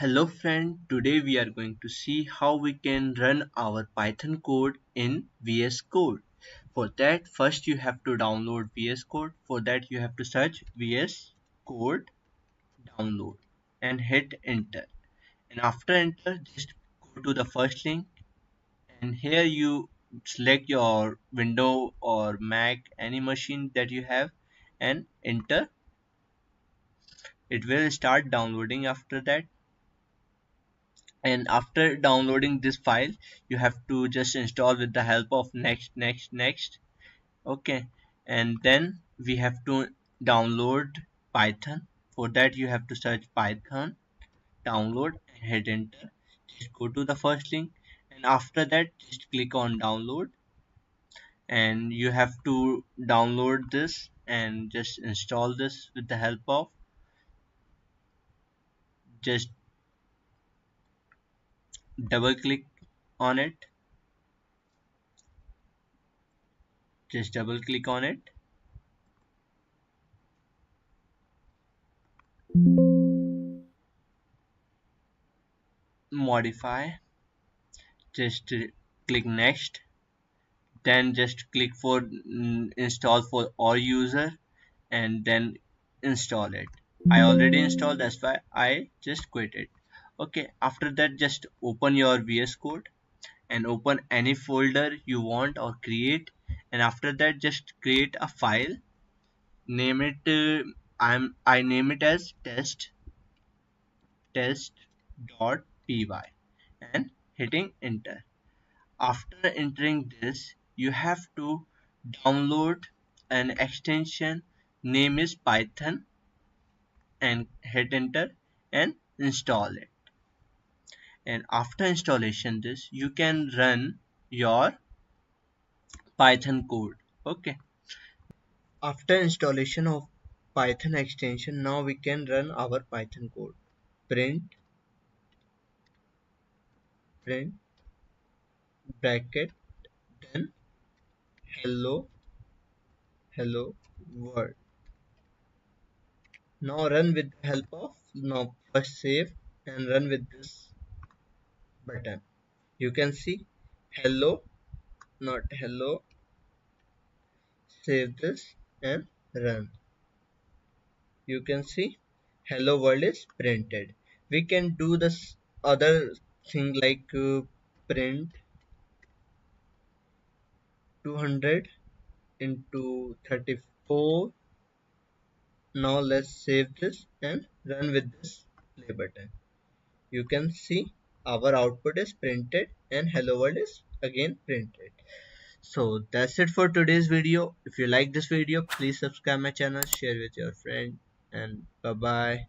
Hello friend, today we are going to see how we can run our Python code in VS Code. For that, first you have to download VS Code. For that, you have to search VS Code download and hit enter. And after enter, just go to the first link and here you select your Windows or Mac, any machine that you have, and enter. It will start downloading after that. And after downloading this file you have to just install with the help of next. Okay, and then we have to download Python. For that you have to search Python download and hit enter. Just go to the first link and after that just click on download, and you have to download this and just install this with the help of just double click on it. Just double click on it. Modify, just click next, then just click for install for all user and then install it. I already installed, that's why I just quit it. Okay, after that just open your VS Code and open any folder you want or create, and after that just create a file, name it I name it as test.py and hitting enter. After entering this, you have to download an extension name is Python and hit enter and install it. And after installation this, you can run your Python code. Okay. After installation of Python extension, now we can run our Python code. Print bracket, then hello world. Now run with the help of, now first save and run with this button. You can see hello, not hello. Save this and run. You can see hello world is printed. We can do this other thing like print 200 into 34. Now let's save this and run with this play button. You can see our output is printed and hello world is again printed. So that's it for today's video. If you like this video, please subscribe my channel, share with your friend, and bye bye.